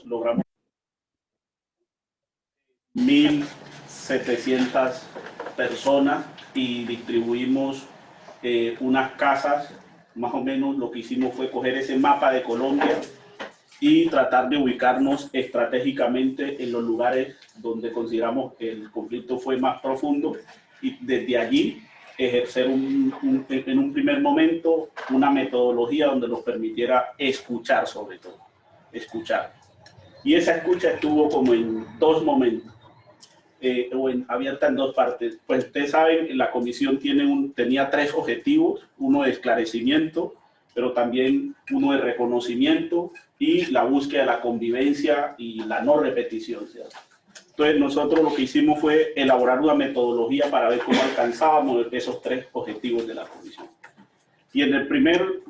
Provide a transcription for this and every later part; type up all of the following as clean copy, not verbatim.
logramos 1.700 personas y distribuimos unas casas. Más o menos lo que hicimos fue coger ese mapa de Colombia y tratar de ubicarnos estratégicamente en los lugares donde consideramos que el conflicto fue más profundo y desde allí ejercer en un primer momento una metodología donde nos permitiera escuchar, sobre todo, escuchar. Y esa escucha estuvo como en dos momentos, abierta en dos partes. Pues ustedes saben, la comisión tenía tres objetivos: uno de esclarecimiento, pero también uno de reconocimiento y la búsqueda de la convivencia y la no repetición, ¿cierto? Entonces nosotros lo que hicimos fue elaborar una metodología para ver cómo alcanzábamos esos tres objetivos de la comisión. Y en el primer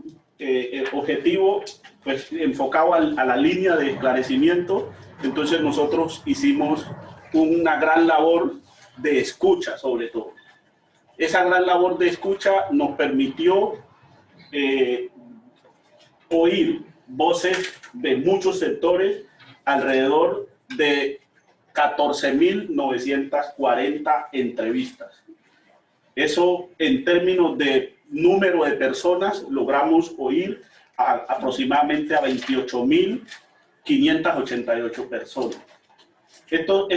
objetivo, pues enfocado a la línea de esclarecimiento, entonces nosotros hicimos una gran labor de escucha, sobre todo. Esa gran labor de escucha nos permitió oír voces de muchos sectores, alrededor de 14.940 entrevistas. Eso, en términos de número de personas, logramos oír aproximadamente a 28.588 personas. Esto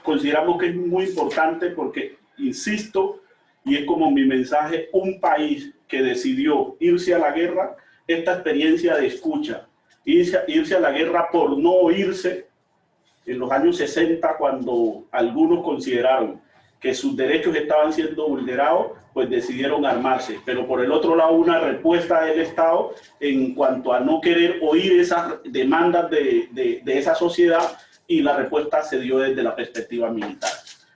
consideramos que es muy importante porque, insisto, y es como mi mensaje, un país que decidió irse a la guerra, esta experiencia de escucha, irse a la guerra por no oírse, en los años 60, cuando algunos consideraron que sus derechos estaban siendo vulnerados, pues decidieron armarse. Pero por el otro lado, una respuesta del Estado en cuanto a no querer oír esas demandas de esa sociedad, y la respuesta se dio desde la perspectiva militar.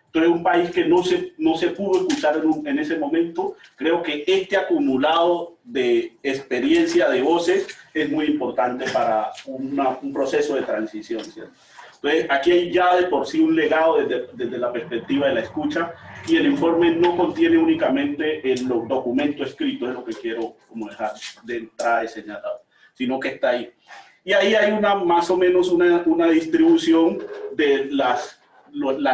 Entonces, un país que no se pudo escuchar en ese momento, creo que este acumulado de experiencia de voces es muy importante para un proceso de transición, ¿cierto? Entonces, aquí hay ya de por sí un legado desde la perspectiva de la escucha, y el informe no contiene únicamente los documentos escritos, es lo que quiero como dejar de entrada de señalado, sino que está ahí. Y ahí hay más o menos una distribución de las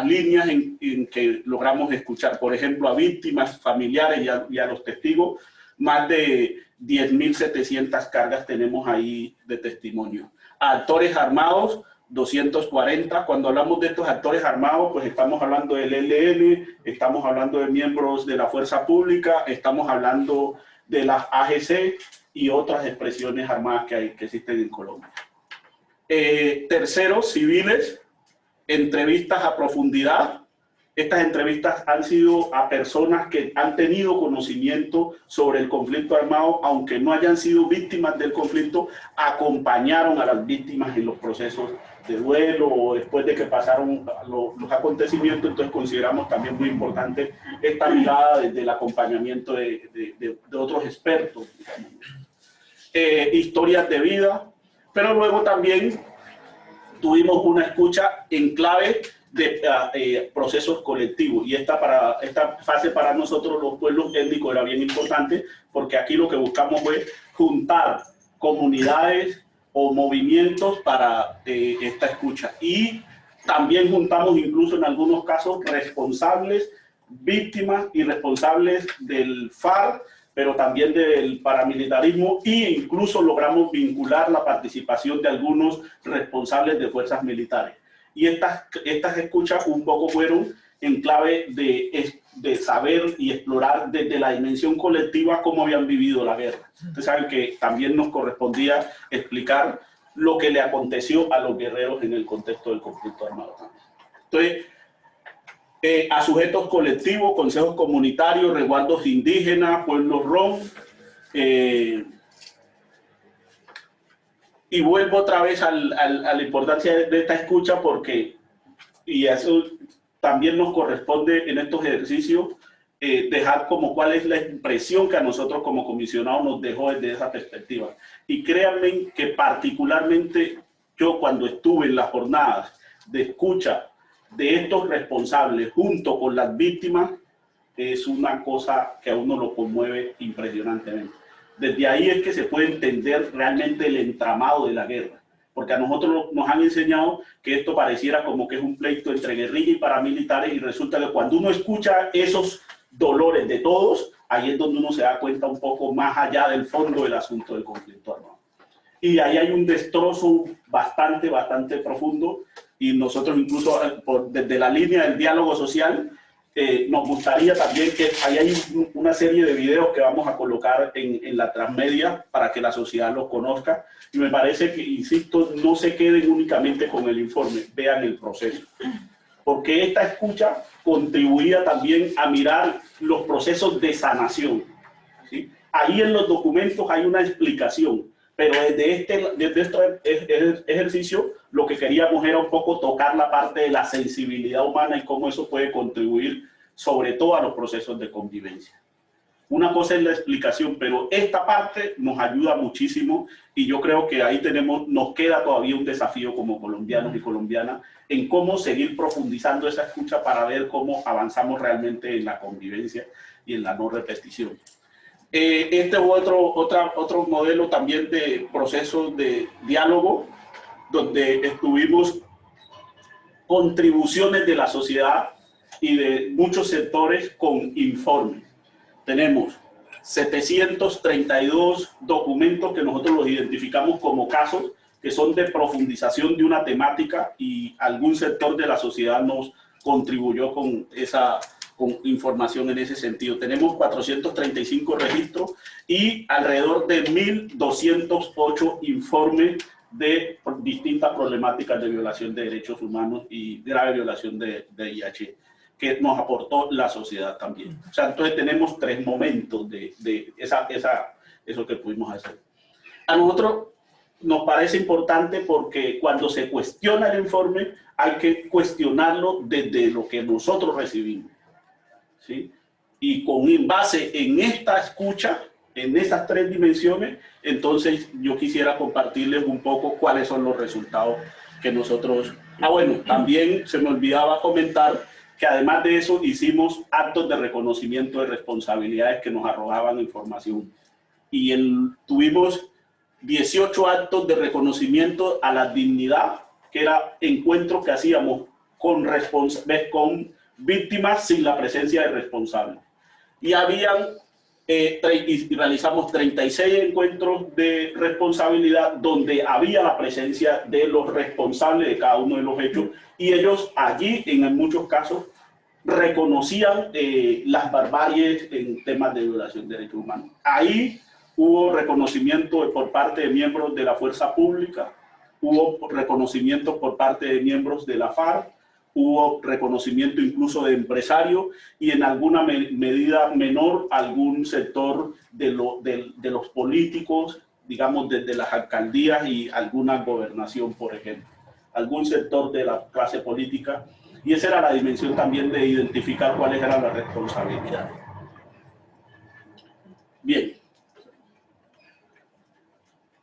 líneas en que logramos escuchar. Por ejemplo, a víctimas, familiares y a los testigos, más de 10.700 cargas tenemos ahí de testimonio. A actores armados, 240. Cuando hablamos de estos actores armados, pues estamos hablando del ELN, estamos hablando de miembros de la fuerza pública, estamos hablando de las AGC y otras expresiones armadas que existen en Colombia. Tercero, civiles, entrevistas a profundidad. Estas entrevistas han sido a personas que han tenido conocimiento sobre el conflicto armado, aunque no hayan sido víctimas del conflicto, acompañaron a las víctimas en los procesos de duelo o después de que pasaron los acontecimientos. Entonces consideramos también muy importante esta mirada desde el acompañamiento de otros expertos, historias de vida, pero luego también tuvimos una escucha en clave de procesos colectivos, y esta fase para nosotros los pueblos étnicos era bien importante, porque aquí lo que buscamos fue juntar comunidades o movimientos para esta escucha, y también juntamos incluso en algunos casos responsables, víctimas y responsables del FARC, pero también del paramilitarismo, e incluso logramos vincular la participación de algunos responsables de fuerzas militares. Y estas escuchas un poco fueron en clave de saber y explorar desde la dimensión colectiva cómo habían vivido la guerra. Ustedes saben que también nos correspondía explicar lo que le aconteció a los guerreros en el contexto del conflicto armado. Entonces, a sujetos colectivos, consejos comunitarios, resguardos indígenas, pueblos rom. Y vuelvo otra vez a la importancia de esta escucha, porque, y eso también nos corresponde en estos ejercicios, dejar como cuál es la impresión que a nosotros como comisionados nos dejó desde esa perspectiva. Y créanme que particularmente yo, cuando estuve en las jornadas de escucha de estos responsables junto con las víctimas, es una cosa que a uno lo conmueve impresionantemente. Desde ahí es que se puede entender realmente el entramado de la guerra. porque a nosotros nos han enseñado que esto pareciera como que es un pleito entre guerrilla y paramilitares, y resulta que cuando uno escucha esos dolores de todos, ahí es donde uno se da cuenta un poco más allá del fondo del asunto del conflicto armado. Y ahí hay un destrozo bastante profundo, y nosotros incluso desde la línea del diálogo social nos gustaría también que ahí hay una serie de videos que vamos a colocar en la transmedia para que la sociedad los conozca, y me parece que, insisto, no se queden únicamente con el informe, vean el proceso, porque esta escucha contribuía también a mirar los procesos de sanación, ¿sí? Ahí en los documentos hay una explicación, pero desde este ejercicio lo que queríamos era un poco tocar la parte de la sensibilidad humana y cómo eso puede contribuir sobre todo a los procesos de convivencia. Una cosa es la explicación, pero esta parte nos ayuda muchísimo, y yo creo que ahí nos queda todavía un desafío como colombianos y colombianas en cómo seguir profundizando esa escucha para ver cómo avanzamos realmente en la convivencia y en la no repetición. Este es otro modelo también de procesos de diálogo, donde estuvimos contribuciones de la sociedad y de muchos sectores con informes. Tenemos 732 documentos que nosotros los identificamos como casos que son de profundización de una temática, y algún sector de la sociedad nos contribuyó con información en ese sentido. Tenemos 435 registros y alrededor de 1.208 informes de distintas problemáticas de violación de derechos humanos y grave violación de VIH, que nos aportó la sociedad también. O sea, entonces tenemos 3 momentos de eso que pudimos hacer. A nosotros nos parece importante porque cuando se cuestiona el informe hay que cuestionarlo desde lo que nosotros recibimos, ¿sí? Y con base en esta escucha, en esas 3 dimensiones, entonces yo quisiera compartirles un poco cuáles son los resultados que nosotros... bueno, también se me olvidaba comentar que además de eso hicimos actos de reconocimiento de responsabilidades que nos arrojaban información. Y tuvimos 18 actos de reconocimiento a la dignidad, que era encuentros que hacíamos con víctimas sin la presencia de responsables. Y realizamos 36 encuentros de responsabilidad donde había la presencia de los responsables de cada uno de los hechos, y ellos allí en muchos casos reconocían las barbaries en temas de violación de derechos humanos. Ahí hubo reconocimiento por parte de miembros de la fuerza pública, hubo reconocimiento por parte de miembros de la FARC, hubo reconocimiento incluso de empresarios, y en alguna medida menor algún sector de los políticos, digamos desde las alcaldías y alguna gobernación, por ejemplo, algún sector de la clase política, y esa era la dimensión también de identificar cuáles eran las responsabilidades. Bien.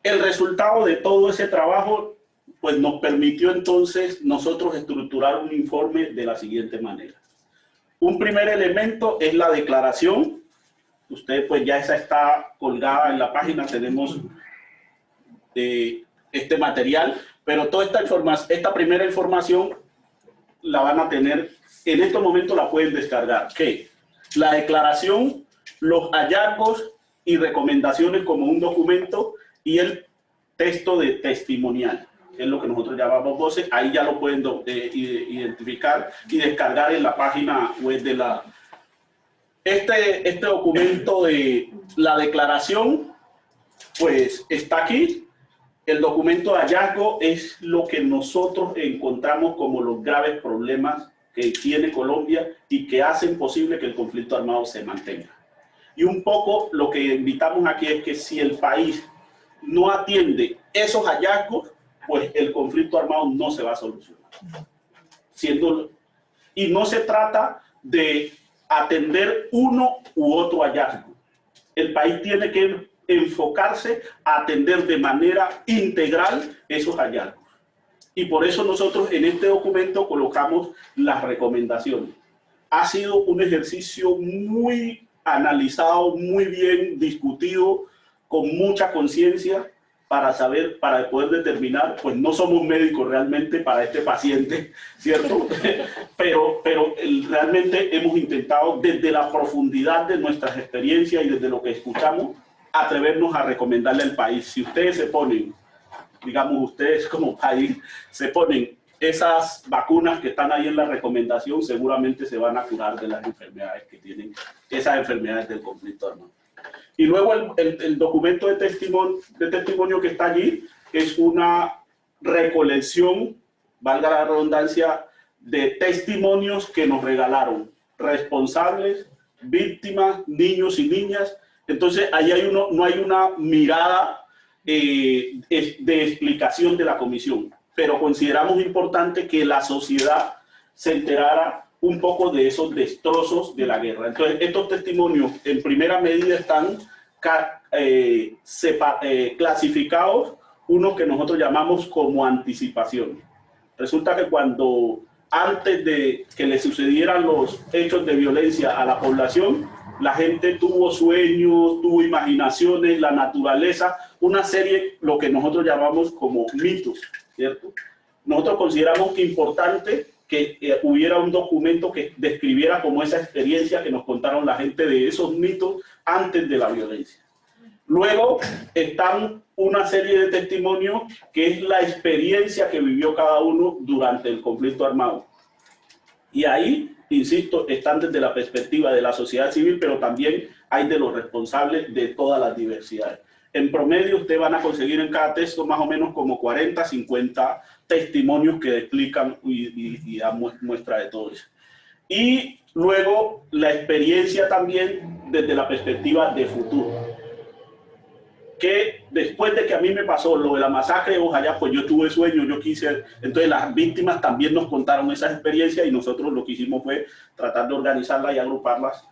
El resultado de todo ese trabajo pues nos permitió entonces nosotros estructurar un informe de la siguiente manera. Un primer elemento es la declaración. Usted pues ya esa está colgada en la página, tenemos este material, pero toda esta primera información la van a tener, en estos momentos la pueden descargar. ¿Qué? La declaración, los hallazgos y recomendaciones como un documento, y el texto de testimonial, que es lo que nosotros llamamos voces. Ahí ya lo pueden identificar y descargar en la página web de la... Este documento de la declaración, pues está aquí. El documento de hallazgo es lo que nosotros encontramos como los graves problemas que tiene Colombia y que hacen posible que el conflicto armado se mantenga. Y un poco lo que invitamos aquí es que si el país no atiende esos hallazgos, pues el conflicto armado no se va a solucionar. Y no se trata de atender uno u otro hallazgo. El país tiene que enfocarse a atender de manera integral esos hallazgos. Y por eso nosotros en este documento colocamos las recomendaciones. Ha sido un ejercicio muy analizado, muy bien discutido, con mucha conciencia, para saber, para poder determinar, pues no somos médicos realmente para este paciente, ¿cierto? pero realmente hemos intentado desde la profundidad de nuestras experiencias y desde lo que escuchamos, atrevernos a recomendarle al país. Si ustedes se ponen, digamos ustedes como país, se ponen esas vacunas que están ahí en la recomendación, seguramente se van a curar de las enfermedades que tienen, esas enfermedades del conflicto armado. Y luego el documento de testimonio que está allí es una recolección, valga la redundancia, de testimonios que nos regalaron responsables, víctimas, niños y niñas. Entonces, ahí no hay una mirada de explicación de la comisión, pero consideramos importante que la sociedad se enterara un poco de esos destrozos de la guerra. Entonces, estos testimonios en primera medida están clasificados, unos que nosotros llamamos como anticipación. Resulta que antes de que le sucedieran los hechos de violencia a la población, la gente tuvo sueños, tuvo imaginaciones, la naturaleza, una serie, lo que nosotros llamamos como mitos, ¿cierto? Nosotros consideramos que es importante que hubiera un documento que describiera como esa experiencia que nos contaron la gente de esos mitos antes de la violencia. Luego están una serie de testimonios que es la experiencia que vivió cada uno durante el conflicto armado. Y ahí, insisto, están desde la perspectiva de la sociedad civil, pero también hay de los responsables de todas las diversidades. En promedio, ustedes van a conseguir en cada texto más o menos como 40, 50 testimonios que explican y dan muestra de todo eso. Y luego la experiencia también desde la perspectiva de futuro. Que después de que a mí me pasó lo de la masacre de Bojayá, pues yo tuve sueño, yo quise, entonces las víctimas también nos contaron esas experiencias y nosotros lo que hicimos fue tratar de organizarlas y agruparlas.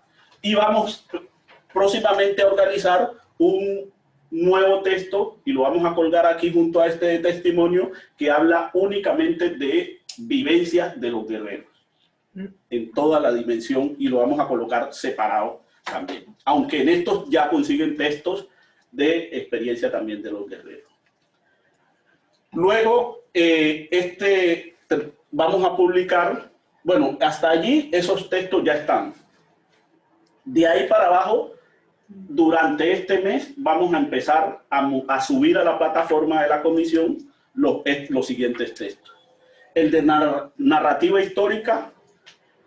Y vamos próximamente a organizar un nuevo texto y lo vamos a colgar aquí junto a este testimonio que habla únicamente de vivencias de los guerreros en toda la dimensión y lo vamos a colocar separado también, aunque en estos ya consiguen textos de experiencia también de los guerreros. Luego vamos a publicar, bueno, hasta allí esos textos ya están. De ahí para abajo, durante este mes vamos a empezar a subir a la plataforma de la comisión los siguientes textos. El de narrativa histórica,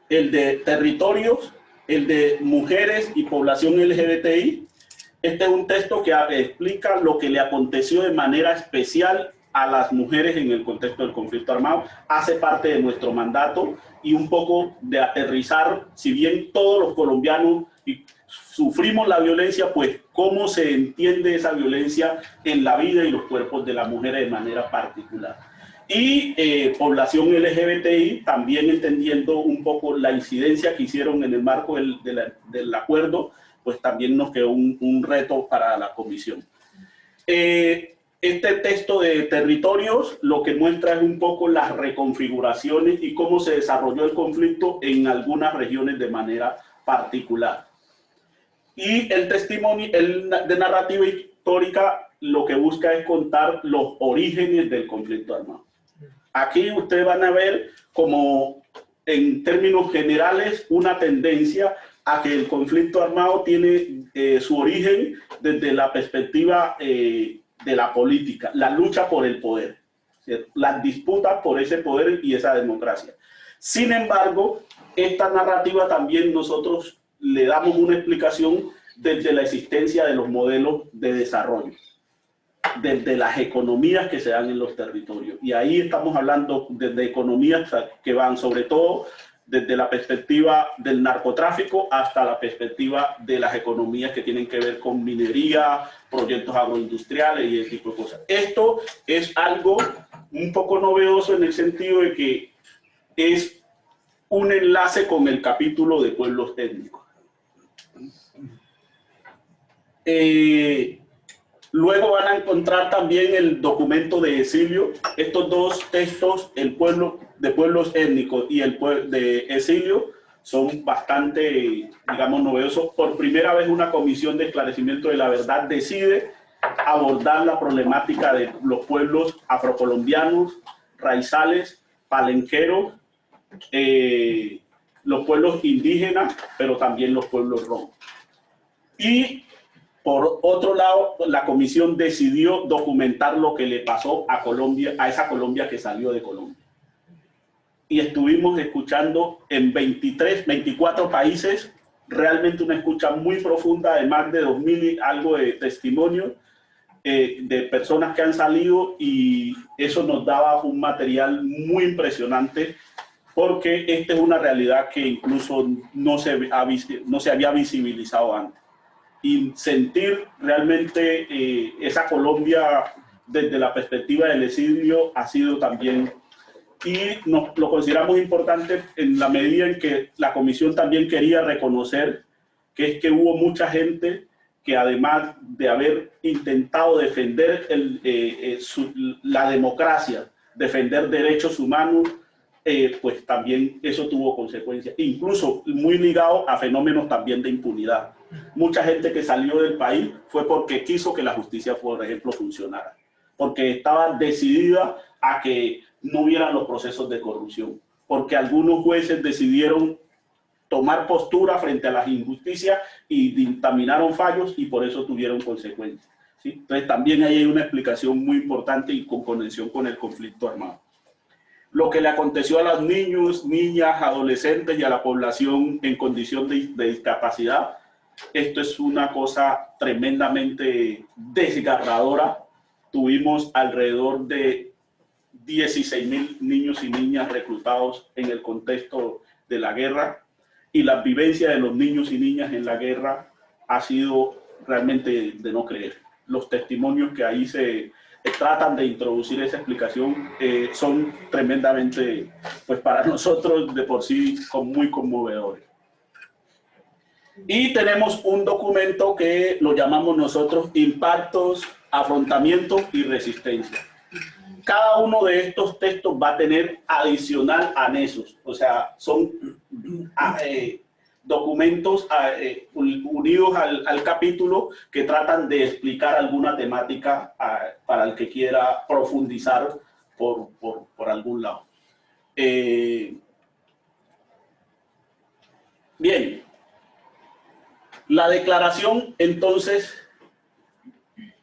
el de territorios, el de mujeres y población LGBTI. Este es un texto que explica lo que le aconteció de manera especial a las mujeres en el contexto del conflicto armado. Hace parte de nuestro mandato y un poco de aterrizar, si bien todos los colombianos sufrimos la violencia, pues cómo se entiende esa violencia en la vida y los cuerpos de las mujeres de manera particular. Y población LGBTI también entendiendo un poco la incidencia que hicieron en el marco del acuerdo, pues también nos quedó un reto para la comisión. Este texto de territorios lo que muestra es un poco las reconfiguraciones y cómo se desarrolló el conflicto en algunas regiones de manera particular. Y el testimonio de narrativa histórica lo que busca es contar los orígenes del conflicto armado. Aquí ustedes van a ver como en términos generales una tendencia a que el conflicto armado tiene su origen desde la perspectiva de la política, la lucha por el poder, ¿cierto? Las disputas por ese poder y esa democracia. Sin embargo, esta narrativa también nosotros le damos una explicación desde la existencia de los modelos de desarrollo, desde las economías que se dan en los territorios. Y ahí estamos hablando desde economías que van sobre todo desde la perspectiva del narcotráfico hasta la perspectiva de las economías que tienen que ver con minería, proyectos agroindustriales y ese tipo de cosas. Esto es algo un poco novedoso en el sentido de que es un enlace con el capítulo de pueblos étnicos. Luego van a encontrar también el documento de Exilio. Estos dos textos, el pueblo de pueblos étnicos y el de Exilio, son bastante, digamos, novedosos. Por primera vez una comisión de esclarecimiento de la verdad decide abordar la problemática de los pueblos afrocolombianos, raizales, palenqueros, los pueblos indígenas, pero también los pueblos romanos. Y por otro lado, la comisión decidió documentar lo que le pasó a Colombia, a esa Colombia que salió de Colombia. Y estuvimos escuchando en 24 países, realmente una escucha muy profunda de más de 2000 y algo de testimonios de personas que han salido, y eso nos daba un material muy impresionante, porque esta es una realidad que incluso no se había visibilizado antes. Y sentir realmente esa Colombia desde la perspectiva del exilio ha sido también, y lo consideramos importante en la medida en que la comisión también quería reconocer que es que hubo mucha gente que, además de haber intentado defender la democracia, defender derechos humanos, pues también eso tuvo consecuencias, incluso muy ligado a fenómenos también de impunidad. Mucha gente que salió del país fue porque quiso que la justicia, por ejemplo, funcionara, porque estaba decidida a que no hubieran los procesos de corrupción, porque algunos jueces decidieron tomar postura frente a las injusticias y dictaminaron fallos, y por eso tuvieron consecuencias, ¿sí? Entonces también ahí hay una explicación muy importante y con conexión con el conflicto armado. Lo que le aconteció a los niños, niñas, adolescentes y a la población en condición de discapacidad, esto es una cosa tremendamente desgarradora. Tuvimos alrededor de 16.000 niños y niñas reclutados en el contexto de la guerra, y la vivencia de los niños y niñas en la guerra ha sido realmente de no creer. Los testimonios que ahí se tratan de introducir esa explicación son tremendamente, pues para nosotros de por sí, muy conmovedores. Y tenemos un documento que lo llamamos nosotros Impactos, Afrontamientos y Resistencia. Cada uno de estos textos va a tener adicional anexos, o sea, son documentos unidos al capítulo que tratan de explicar alguna temática para el que quiera profundizar por algún lado. Bien, la declaración entonces,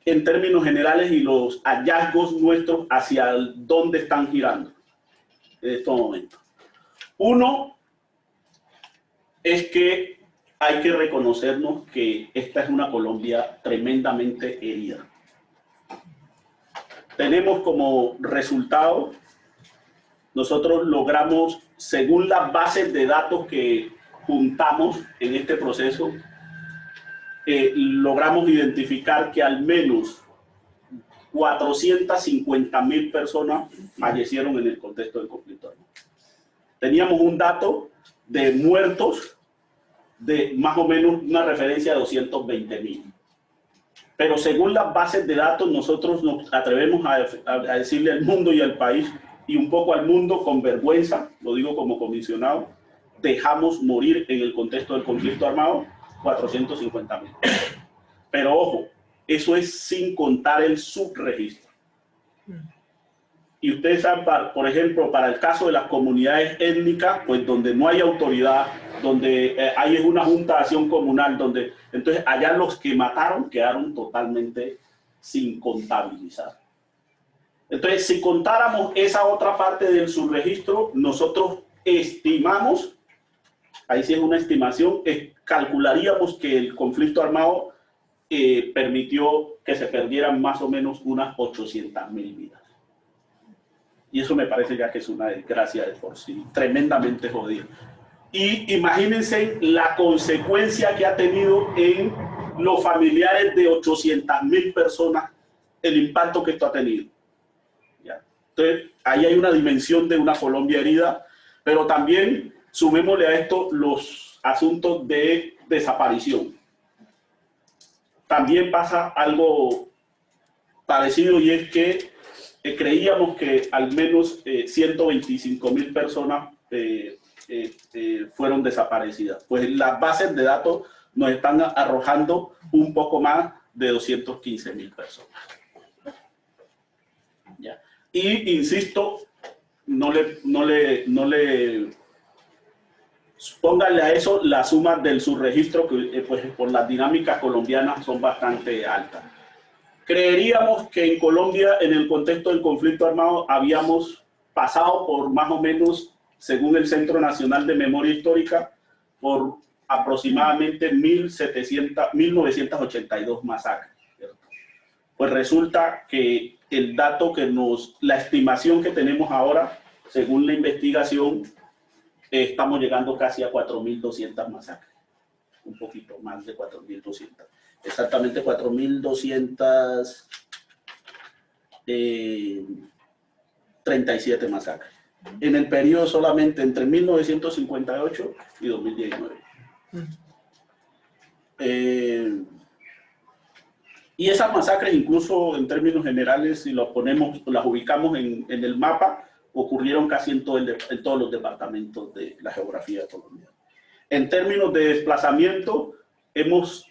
en términos generales, y los hallazgos nuestros hacia dónde están girando en estos momentos. Uno es que hay que reconocernos que esta es una Colombia tremendamente herida. Tenemos como resultado, nosotros logramos, según las bases de datos que juntamos en este proceso, logramos identificar que al menos 450.000 personas fallecieron en el contexto del conflicto armado. Teníamos un dato de muertos de más o menos una referencia de 220.000. Pero según las bases de datos, nosotros nos atrevemos a decirle al mundo y al país, y un poco al mundo con vergüenza, lo digo como comisionado, dejamos morir en el contexto del conflicto armado 450.000. Pero ojo, eso es sin contar el subregistro. Y ustedes saben, por ejemplo, para el caso de las comunidades étnicas, pues donde no hay autoridad, donde hay una junta de acción comunal, donde entonces allá los que mataron quedaron totalmente sin contabilizar. Entonces, si contáramos esa otra parte del subregistro, nosotros estimamos, ahí sí es una estimación, calcularíamos que el conflicto armado permitió que se perdieran más o menos unas 800.000 vidas. Y eso me parece ya que es una desgracia de por sí, tremendamente jodida. Y imagínense la consecuencia que ha tenido en los familiares de 800.000 personas, el impacto que esto ha tenido. ¿Ya? Entonces, ahí hay una dimensión de una Colombia herida, pero también sumémosle a esto los asuntos de desaparición. También pasa algo parecido, y es que creíamos que al menos 125.000 personas fueron desaparecidas. Pues las bases de datos nos están arrojando un poco más de 215.000 personas. ¿Ya? Y insisto, no le pónganle a eso la suma del subregistro, que pues por las dinámicas colombianas son bastante altas. Creeríamos que en Colombia, en el contexto del conflicto armado, habíamos pasado por más o menos, según el Centro Nacional de Memoria Histórica, por aproximadamente 1982 masacres. ¿Cierto? Pues resulta que el dato la estimación que tenemos ahora, según la investigación, estamos llegando casi a 4.200 masacres, un poquito más de 4.200, exactamente 4.237 masacres, en el periodo solamente entre 1958 y 2019. Y esas masacres, incluso en términos generales, si las ubicamos en el mapa, ocurrieron casi en todos los departamentos de la geografía colombiana. En términos de desplazamiento, hemos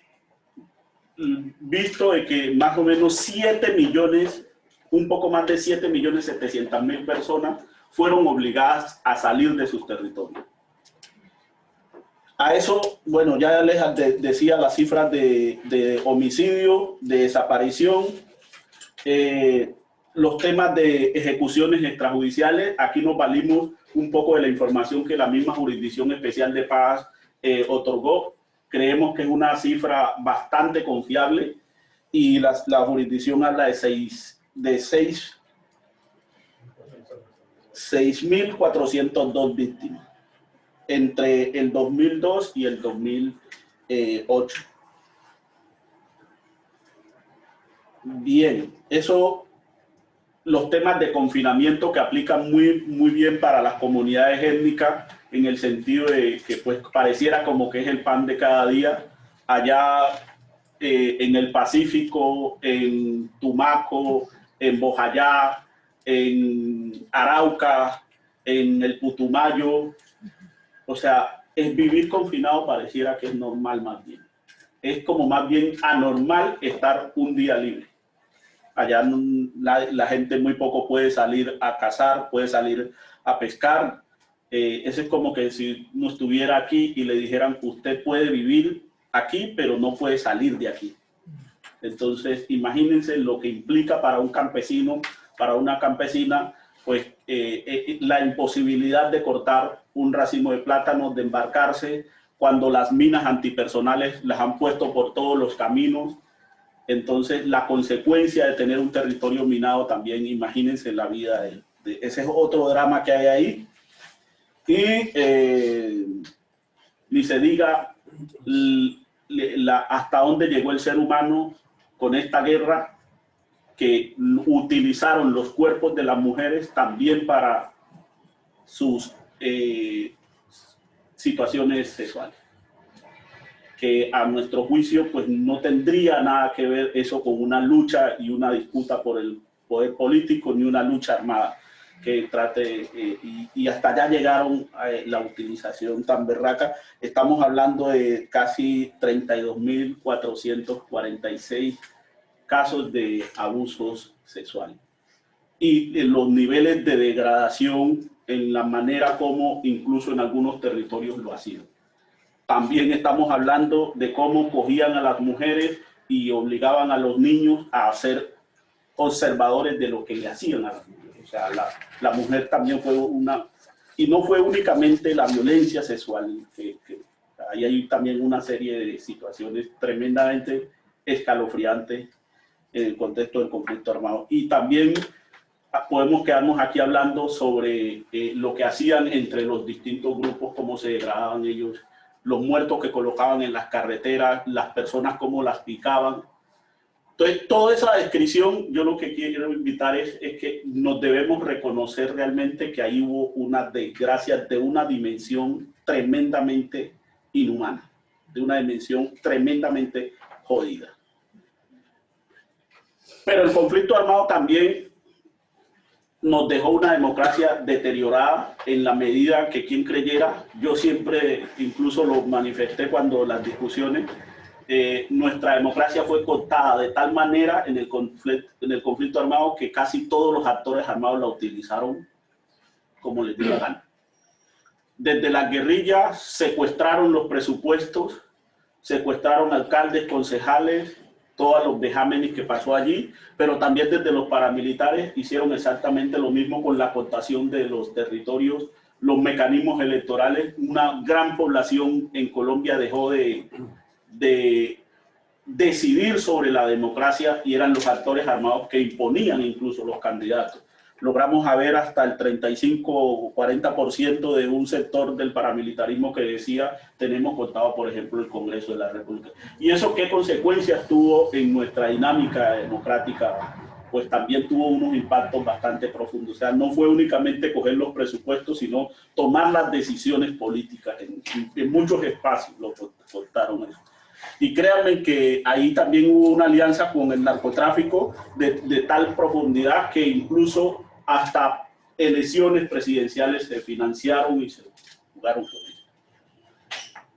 visto de que más o menos 7 millones, un poco más de 7.700.000 personas fueron obligadas a salir de sus territorios. A eso, bueno, ya les decía las cifras de homicidio, de desaparición, los temas de ejecuciones extrajudiciales. Aquí nos valimos un poco de la información que la misma Jurisdicción Especial de Paz otorgó. Creemos que es una cifra bastante confiable y la jurisdicción habla de 6.402 víctimas entre el 2002 y el 2008. Bien, eso, los temas de confinamiento que aplican muy bien para las comunidades étnicas, en el sentido de que pues pareciera como que es el pan de cada día. Allá en el Pacífico, en Tumaco, en Bojayá, en Arauca, en el Putumayo, o sea, es vivir confinado pareciera que es normal más bien. Es como más bien anormal estar un día libre. Allá la gente muy poco puede salir a cazar, puede salir a pescar. Eso es como que si no estuviera aquí y le dijeran, usted puede vivir aquí, pero no puede salir de aquí. Entonces, imagínense lo que implica para un campesino, para una campesina, pues la imposibilidad de cortar un racimo de plátanos, de embarcarse, cuando las minas antipersonales las han puesto por todos los caminos. Entonces, la consecuencia de tener un territorio minado también, imagínense la vida ese es otro drama que hay ahí. Y ni se diga hasta dónde llegó el ser humano con esta guerra, que utilizaron los cuerpos de las mujeres también para sus situaciones sexuales, que a nuestro juicio pues no tendría nada que ver eso con una lucha y una disputa por el poder político, ni una lucha armada que trate, y hasta allá llegaron la utilización tan berraca. Estamos hablando de casi 32.446 casos de abusos sexuales. Y en los niveles de degradación, en la manera como incluso en algunos territorios lo hacían. También estamos hablando de cómo cogían a las mujeres y obligaban a los niños a ser observadores de lo que le hacían a las mujeres. O sea, la mujer también fue y no fue únicamente la violencia sexual, ahí hay también una serie de situaciones tremendamente escalofriantes en el contexto del conflicto armado. Y también podemos quedarnos aquí hablando sobre lo que hacían entre los distintos grupos, cómo se degradaban ellos, los muertos que colocaban en las carreteras, las personas cómo las picaban. Entonces, toda esa descripción, yo lo que quiero invitar es que nos debemos reconocer realmente que ahí hubo una desgracia de una dimensión tremendamente inhumana, de una dimensión tremendamente jodida. Pero el conflicto armado también nos dejó una democracia deteriorada en la medida que quien creyera, yo siempre incluso lo manifesté cuando las discusiones, nuestra democracia fue cooptada de tal manera en el conflicto armado que casi todos los actores armados la utilizaron como les dio la gana. Desde las guerrillas secuestraron los presupuestos, secuestraron alcaldes, concejales, todos los vejámenes que pasó allí, pero también desde los paramilitares hicieron exactamente lo mismo con la cooptación de los territorios, los mecanismos electorales. Una gran población en Colombia dejó de decidir sobre la democracia y eran los actores armados que imponían incluso los candidatos. Logramos ver hasta el 35 o 40% de un sector del paramilitarismo que decía tenemos contado, por ejemplo, el Congreso de la República. ¿Y eso qué consecuencias tuvo en nuestra dinámica democrática? Pues también tuvo unos impactos bastante profundos. O sea, no fue únicamente coger los presupuestos, sino tomar las decisiones políticas. En muchos espacios lo cortaron eso. Y créanme que ahí también hubo una alianza con el narcotráfico de tal profundidad que incluso hasta elecciones presidenciales se financiaron y se jugaron con eso.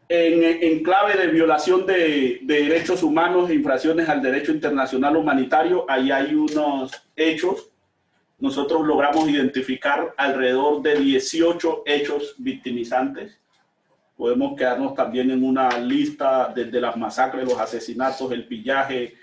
En clave de violación de derechos humanos e infracciones al derecho internacional humanitario, ahí hay unos hechos. Nosotros logramos identificar alrededor de 18 hechos victimizantes. Podemos quedarnos también en una lista desde las masacres, los asesinatos, el pillaje,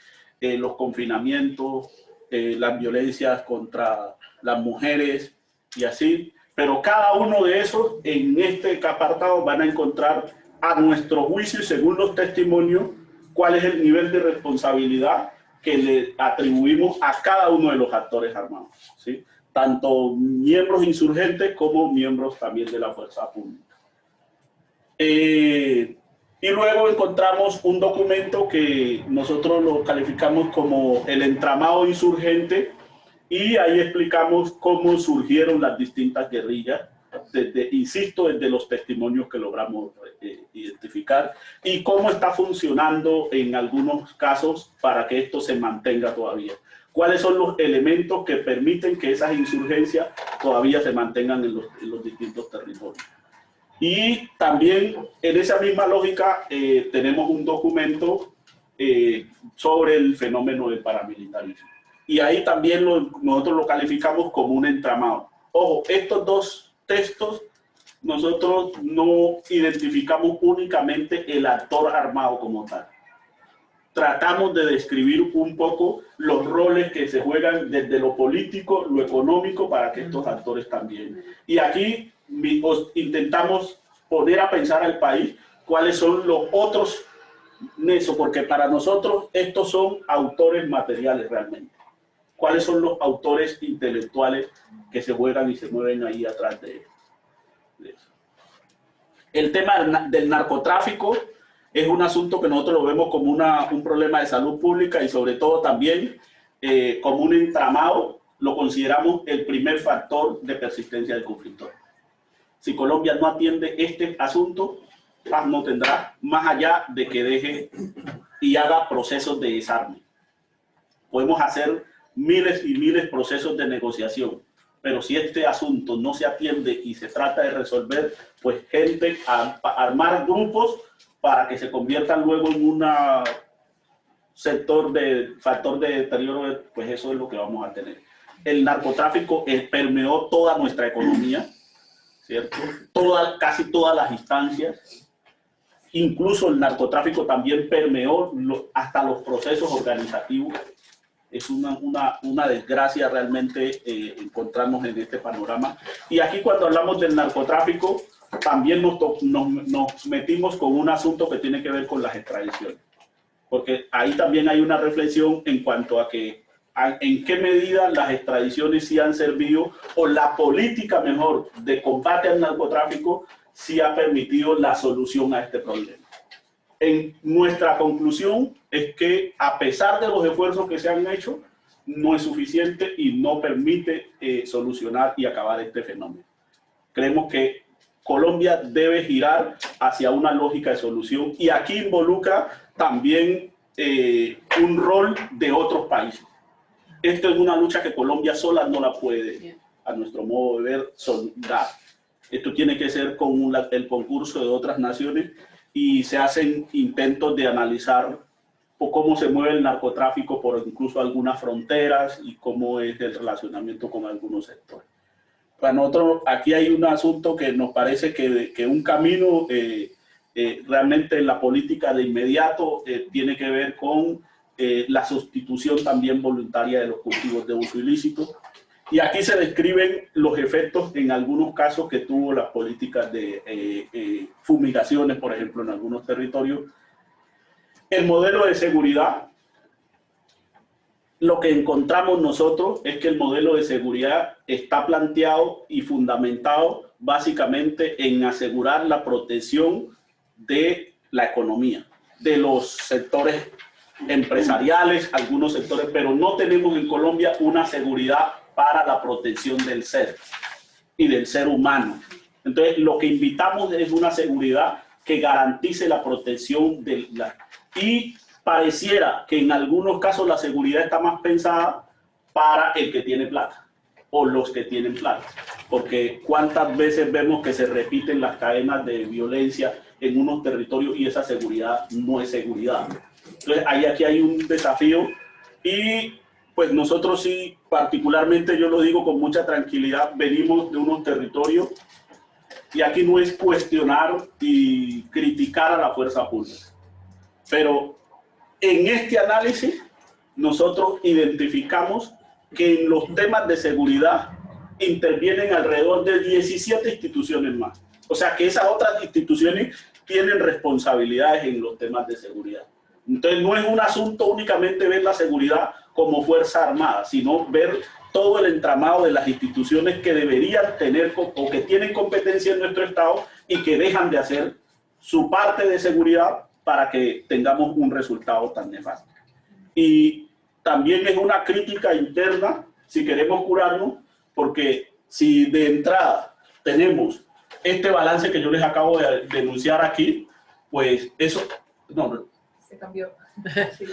los confinamientos, las violencias contra las mujeres y así. Pero cada uno de esos, en este apartado, van a encontrar a nuestro juicio y según los testimonios, cuál es el nivel de responsabilidad que le atribuimos a cada uno de los actores armados, ¿sí? Tanto miembros insurgentes como miembros también de la fuerza pública. Y luego encontramos un documento que nosotros lo calificamos como el entramado insurgente y ahí explicamos cómo surgieron las distintas guerrillas, insisto, desde los testimonios que logramos identificar y cómo está funcionando en algunos casos para que esto se mantenga todavía. ¿Cuáles son los elementos que permiten que esas insurgencias todavía se mantengan en los distintos territorios? Y también en esa misma lógica tenemos un documento sobre el fenómeno del paramilitarismo. Y ahí también nosotros lo calificamos como un entramado. Ojo, estos dos textos nosotros no identificamos únicamente el actor armado como tal. Tratamos de describir un poco los roles que se juegan desde lo político, lo económico, para que estos actores también. Y aquí intentamos poner a pensar al país cuáles son los otros nexos, porque para nosotros estos son autores materiales realmente. ¿Cuáles son los autores intelectuales que se juegan y se mueven ahí atrás de eso? El tema del narcotráfico es un asunto que nosotros lo vemos como un problema de salud pública y sobre todo también como un entramado, lo consideramos el primer factor de persistencia del conflicto. Si Colombia no atiende este asunto, paz no tendrá, más allá de que deje y haga procesos de desarme. Podemos hacer miles y miles de procesos de negociación, pero si este asunto no se atiende y se trata de resolver, pues gente a armar grupos para que se conviertan luego en un factor de deterioro, pues eso es lo que vamos a tener. El narcotráfico permeó toda nuestra economía, ¿cierto? Casi todas las instancias, incluso el narcotráfico también permeó hasta los procesos organizativos. Es una desgracia realmente encontrarnos en este panorama. Y aquí cuando hablamos del narcotráfico, también nos metimos con un asunto que tiene que ver con las extradiciones. Porque ahí también hay una reflexión en cuanto a en qué medida las extradiciones sí han servido, o la política mejor de combate al narcotráfico sí ha permitido la solución a este problema. En nuestra conclusión es que a pesar de los esfuerzos que se han hecho, no es suficiente y no permite solucionar y acabar este fenómeno. Creemos que Colombia debe girar hacia una lógica de solución y aquí involucra también un rol de otros países. Esto es una lucha que Colombia sola no la puede, a nuestro modo de ver, dar. Esto tiene que ser con el concurso de otras naciones y se hacen intentos de analizar o cómo se mueve el narcotráfico por incluso algunas fronteras y cómo es el relacionamiento con algunos sectores. Para nosotros aquí hay un asunto que nos parece que un camino realmente en la política de inmediato tiene que ver con la sustitución también voluntaria de los cultivos de uso ilícito. Y aquí se describen los efectos en algunos casos que tuvo las políticas de fumigaciones, por ejemplo, en algunos territorios. El modelo de seguridad, lo que encontramos nosotros es que el modelo de seguridad está planteado y fundamentado básicamente en asegurar la protección de la economía, de los sectores empresariales, algunos sectores, pero no tenemos en Colombia una seguridad para la protección del ser y del ser humano. Entonces, lo que invitamos es una seguridad que garantice la protección de la... Y pareciera que en algunos casos la seguridad está más pensada para el que tiene plata o los que tienen plata, porque cuántas veces vemos que se repiten las cadenas de violencia en unos territorios y esa seguridad no es seguridad. Entonces aquí hay un desafío y pues nosotros sí, particularmente yo lo digo con mucha tranquilidad, venimos de unos territorios y aquí no es cuestionar y criticar a la fuerza pública, pero en este análisis nosotros identificamos que en los temas de seguridad intervienen alrededor de 17 instituciones más. O sea que esas otras instituciones tienen responsabilidades en los temas de seguridad. Entonces no es un asunto únicamente ver la seguridad como fuerza armada, sino ver todo el entramado de las instituciones que deberían tener o que tienen competencia en nuestro Estado y que dejan de hacer su parte de seguridad para que tengamos un resultado tan nefasto. Y también es una crítica interna, si queremos curarnos, porque si de entrada tenemos este balance que yo les acabo de denunciar aquí, pues eso... No, se cambió. Sí.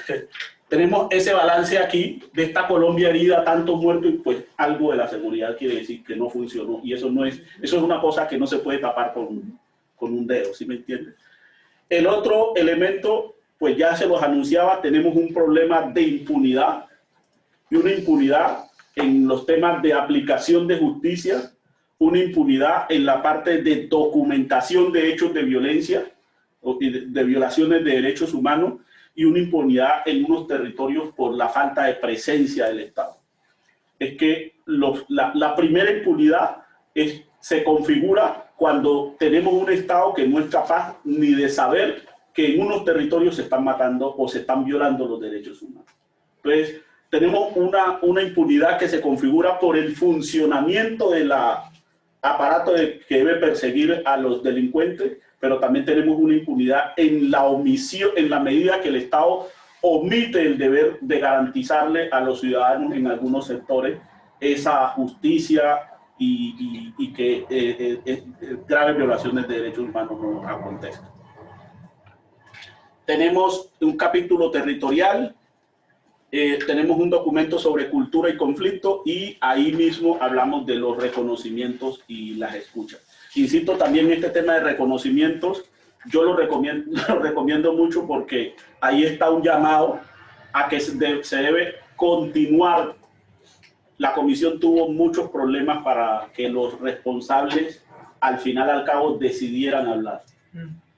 Tenemos ese balance aquí de esta Colombia herida, tantos muertos, y pues algo de la seguridad quiere decir que no funcionó. Y eso no es, eso es una cosa que no se puede tapar con un dedo, ¿sí me entiendes? El otro elemento, pues ya se los anunciaba, tenemos un problema de impunidad y una impunidad en los temas de aplicación de justicia, una impunidad en la parte de documentación de hechos de violencia o de violaciones de derechos humanos y una impunidad en unos territorios por la falta de presencia del Estado. Es que la primera impunidad se configura cuando tenemos un Estado que no es capaz ni de saber que en unos territorios se están matando o se están violando los derechos humanos. Entonces, tenemos una impunidad que se configura por el funcionamiento del aparato que debe perseguir a los delincuentes, pero también tenemos una impunidad en la omisión, en la medida que el Estado omite el deber de garantizarle a los ciudadanos en algunos sectores esa justicia y que graves violaciones de derechos humanos no acontezcan. Tenemos un capítulo territorial, tenemos un documento sobre cultura y conflicto y ahí mismo hablamos de los reconocimientos y las escuchas. Insisto también en este tema de reconocimientos, yo lo recomiendo mucho porque ahí está un llamado a que se debe continuar. La comisión tuvo muchos problemas para que los responsables al final al cabo decidieran hablar.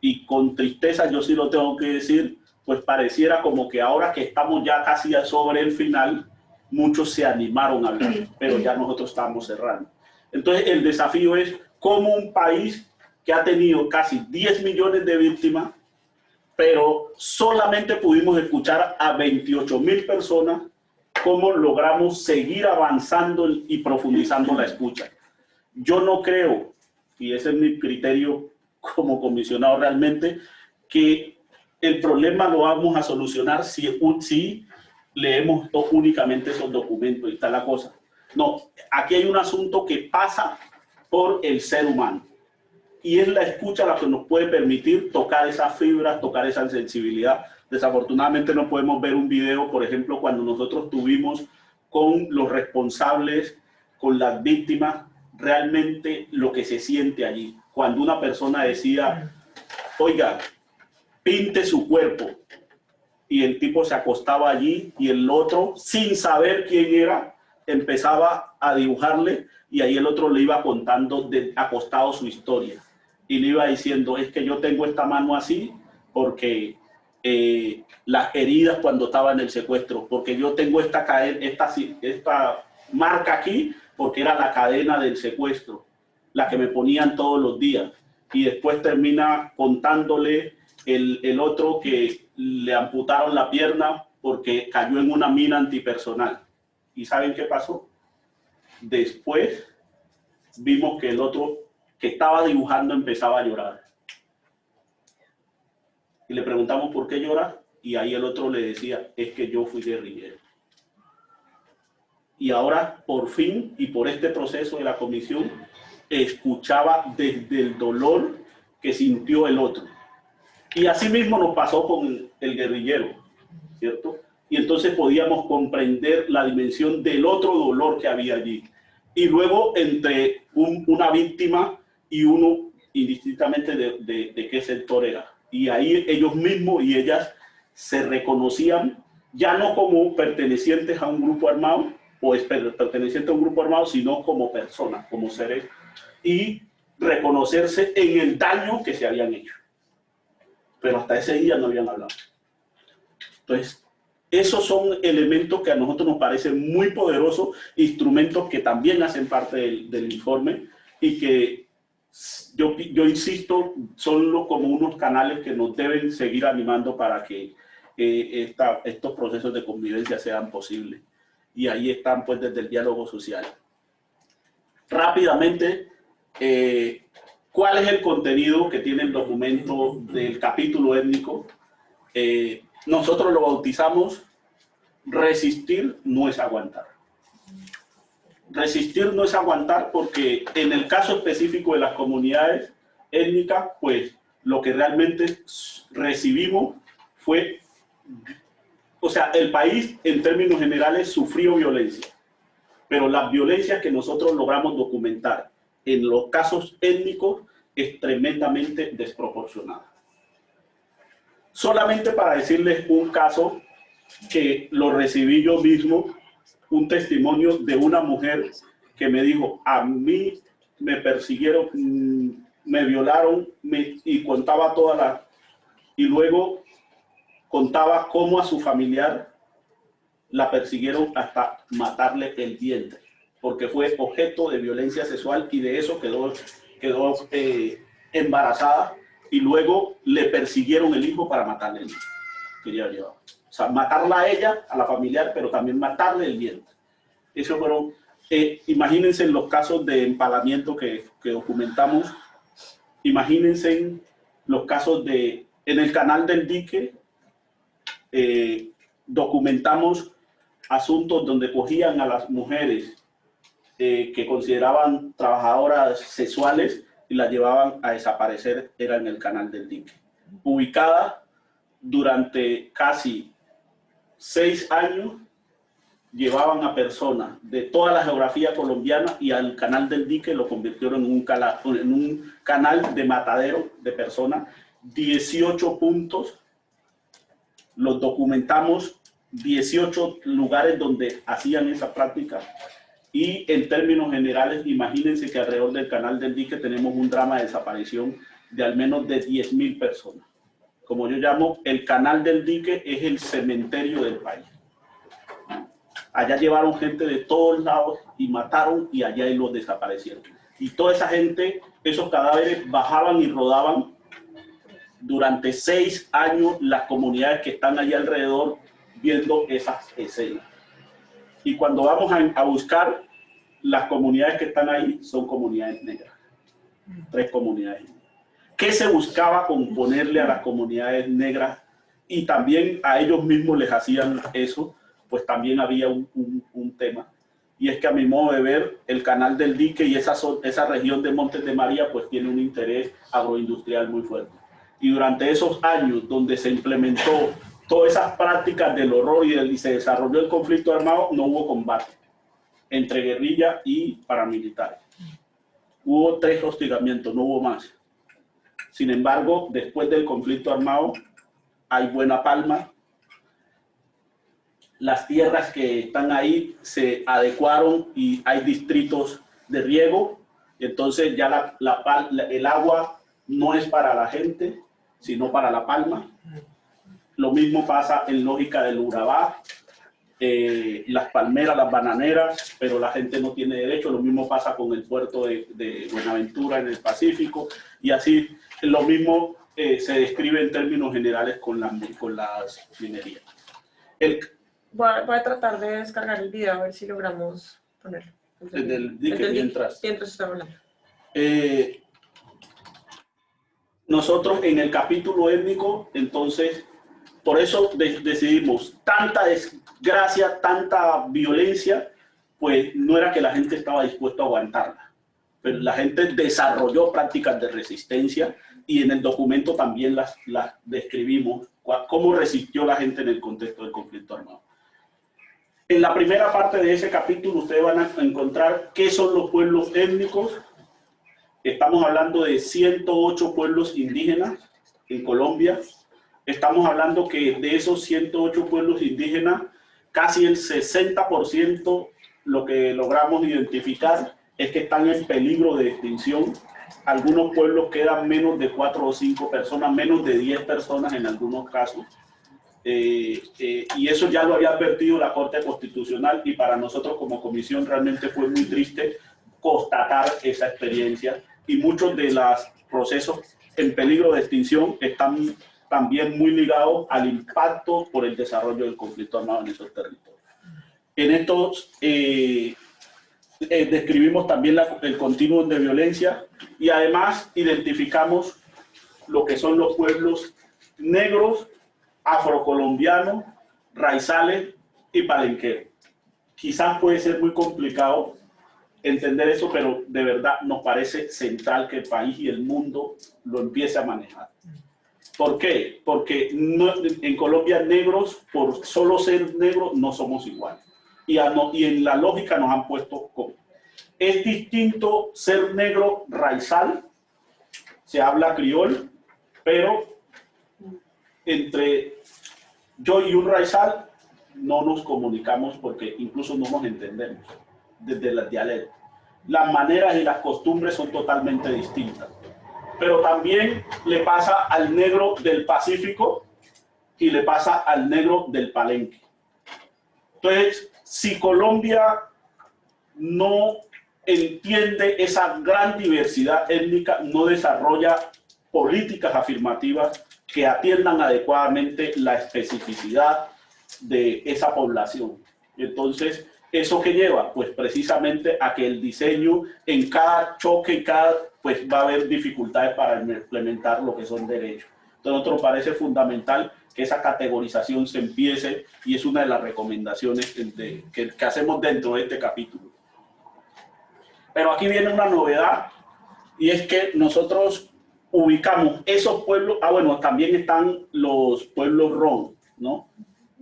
Y con tristeza, yo sí lo tengo que decir, pues pareciera como que ahora que estamos ya casi sobre el final, muchos se animaron a hablar, pero ya nosotros estamos cerrando. Entonces el desafío es cómo un país que ha tenido casi 10 millones de víctimas, pero solamente pudimos escuchar a 28.000 personas, cómo logramos seguir avanzando y profundizando la escucha. Yo no creo, y ese es mi criterio como comisionado realmente, que el problema lo vamos a solucionar si leemos únicamente esos documentos y está la cosa. No, aquí hay un asunto que pasa por el ser humano y es la escucha la que nos puede permitir tocar esas fibras, tocar esa sensibilidad. Desafortunadamente no podemos ver un video, por ejemplo, cuando nosotros tuvimos con los responsables, con las víctimas, realmente lo que se siente allí. Cuando una persona decía, oiga, pinte su cuerpo. Y el tipo se acostaba allí y el otro, sin saber quién era, empezaba a dibujarle y ahí el otro le iba contando acostado su historia. Y le iba diciendo, es que yo tengo esta mano así porque las heridas cuando estaba en el secuestro, porque yo tengo esta marca aquí porque era la cadena del secuestro, la que me ponían todos los días. Y después termina contándole el otro que le amputaron la pierna porque cayó en una mina antipersonal. ¿Y saben qué pasó? Después vimos que el otro que estaba dibujando empezaba a llorar. Y le preguntamos por qué llora y ahí el otro le decía, es que yo fui guerrillero. Y ahora, por fin, y por este proceso de la comisión, escuchaba desde el dolor que sintió el otro. Y así mismo nos pasó con el guerrillero, ¿cierto? Y entonces podíamos comprender la dimensión del otro dolor que había allí. Y luego entre una víctima y uno, indistintamente de qué sector era. Y ahí ellos mismos y ellas se reconocían ya no como pertenecientes a un grupo armado, o pertenecientes a un grupo armado, sino como personas, como seres, y reconocerse en el daño que se habían hecho. Pero hasta ese día no habían hablado. Entonces, esos son elementos que a nosotros nos parecen muy poderosos, instrumentos que también hacen parte del informe y que yo insisto, son como unos canales que nos deben seguir animando para que estos procesos de convivencia sean posibles. Y ahí están pues desde el diálogo social. Rápidamente, ¿cuál es el contenido que tiene el documento del capítulo étnico? Nosotros lo bautizamos resistir no es aguantar. Resistir no es aguantar porque en el caso específico de las comunidades étnicas, pues lo que realmente recibimos fue, o sea, el país en términos generales sufrió violencia, pero las violencias que nosotros logramos documentar en los casos étnicos es tremendamente desproporcionada. Solamente para decirles un caso que lo recibí yo mismo, un testimonio de una mujer que me dijo, a mí me persiguieron, me violaron y contaba y luego contaba cómo a su familiar la persiguieron hasta matarle el vientre, porque fue objeto de violencia sexual y de eso quedó embarazada y luego le persiguieron el hijo para matarle el hijo. Quería llevar. O sea, matarla a ella, a la familiar, pero también matarle el vientre. Eso fueron, imagínense en los casos de empalamiento que documentamos, imagínense en los casos en el canal del dique, documentamos asuntos donde cogían a las mujeres que consideraban trabajadoras sexuales y las llevaban a desaparecer, era en el canal del dique. Ubicada durante casi 6 años, llevaban a personas de toda la geografía colombiana y al canal del dique lo convirtieron en un canal de matadero de personas. 18 puntos, los documentamos, 18 lugares donde hacían esa práctica. Y en términos generales, imagínense que alrededor del canal del dique tenemos un drama de desaparición de al menos de 10.000 personas. Como yo llamo, el canal del dique es el cementerio del país. Allá llevaron gente de todos lados y mataron y allá los desaparecieron. Y toda esa gente, esos cadáveres bajaban y rodaban durante 6 años las comunidades que están allá alrededor viendo esas escenas. Y cuando vamos a buscar, las comunidades que están ahí son comunidades negras. 3 comunidades negras. ¿Qué se buscaba componerle a las comunidades negras? Y también a ellos mismos les hacían eso, pues también había un tema. Y es que a mi modo de ver, el canal del dique y esa región de Montes de María, pues tiene un interés agroindustrial muy fuerte. Y durante esos años donde se implementó todas esas prácticas del horror y se desarrolló el conflicto armado, no hubo combate entre guerrilla y paramilitares. Hubo 3 hostigamientos, no hubo más. Sin embargo, después del conflicto armado, hay buena palma. Las tierras que están ahí se adecuaron y hay distritos de riego. Entonces ya el agua no es para la gente, sino para la palma. Lo mismo pasa en lógica del Urabá, las palmeras, las bananeras, pero la gente no tiene derecho. Lo mismo pasa con el puerto de Buenaventura en el Pacífico, y así lo mismo se describe en términos generales con las minerías. Voy a tratar de descargar el video a ver si logramos ponerlo. Desde el dique, mientras estamos hablando. Nosotros en el capítulo étnico, entonces, por eso decidimos tanta desgracia, tanta violencia, pues no era que la gente estaba dispuesta a aguantarla, pero la gente desarrolló prácticas de resistencia, y en el documento también las describimos, cómo resistió la gente en el contexto del conflicto armado. En la primera parte de ese capítulo ustedes van a encontrar qué son los pueblos étnicos. Estamos hablando de 108 pueblos indígenas en Colombia. Estamos hablando que de esos 108 pueblos indígenas, casi el 60% lo que logramos identificar es que están en peligro de extinción. Algunos pueblos quedan menos de 4 o 5 personas, menos de 10 personas en algunos casos. Y eso ya lo había advertido la Corte Constitucional, y para nosotros como comisión realmente fue muy triste constatar esa experiencia, y muchos de los procesos en peligro de extinción están también muy ligados al impacto por el desarrollo del conflicto armado en esos territorios. En estos describimos también el continuum de violencia, y además identificamos lo que son los pueblos negros, afrocolombianos, raizales y palenqueros. Quizás puede ser muy complicado entender eso, pero de verdad nos parece central que el país y el mundo lo empiece a manejar. ¿Por qué? Porque en Colombia negros, por solo ser negros, no somos iguales. Y en la lógica nos han puesto como. Es distinto ser negro raizal, se habla criol, pero entre yo y un raizal no nos comunicamos, porque incluso no nos entendemos desde el dialecto. Las maneras y las costumbres son totalmente distintas. Pero también le pasa al negro del Pacífico y le pasa al negro del Palenque. Entonces, si Colombia no entiende esa gran diversidad étnica, no desarrolla políticas afirmativas que atiendan adecuadamente la especificidad de esa población. Entonces, ¿eso qué lleva? Pues precisamente a que el diseño en cada choque, pues va a haber dificultades para implementar lo que son derechos. Entonces, a nosotros nos parece fundamental que esa categorización se empiece, y es una de las recomendaciones que hacemos dentro de este capítulo. Pero aquí viene una novedad, y es que nosotros ubicamos esos pueblos. Bueno, también están los pueblos ron, ¿no?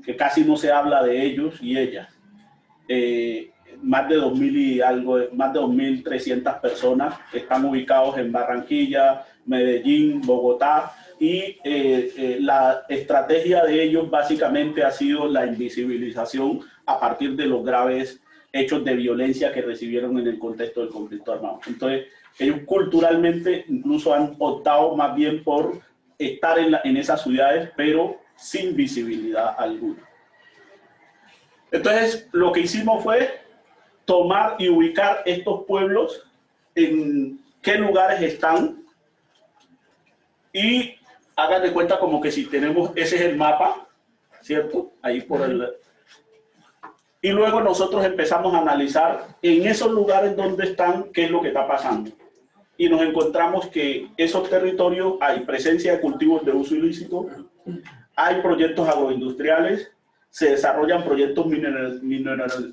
Que casi no se habla de ellos y ellas. Más de 2.000 y algo, más de 2.300 personas están ubicados en Barranquilla, Medellín, Bogotá, y la estrategia de ellos básicamente ha sido la invisibilización a partir de los graves hechos de violencia que recibieron en el contexto del conflicto armado. Entonces, ellos culturalmente incluso han optado más bien por estar en esas ciudades, pero sin visibilidad alguna. Entonces, lo que hicimos fue tomar y ubicar estos pueblos, en qué lugares están, y hagan de cuenta como que si tenemos, ese es el mapa, ¿cierto? Ahí por el... Y luego nosotros empezamos a analizar en esos lugares donde están, qué es lo que está pasando. Y nos encontramos que esos territorios hay presencia de cultivos de uso ilícito, hay proyectos agroindustriales, se desarrollan proyectos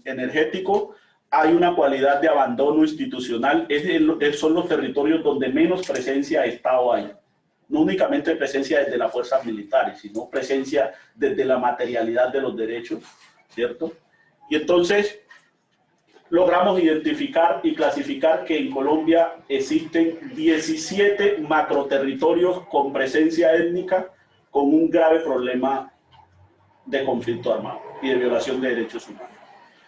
energéticos, hay una cualidad de abandono institucional. Son los territorios donde menos presencia de Estado hay. No únicamente presencia desde las fuerzas militares, sino presencia desde la materialidad de los derechos, ¿cierto? Y entonces logramos identificar y clasificar que en Colombia existen 17 macroterritorios con presencia étnica, con un grave problema de conflicto armado y de violación de derechos humanos.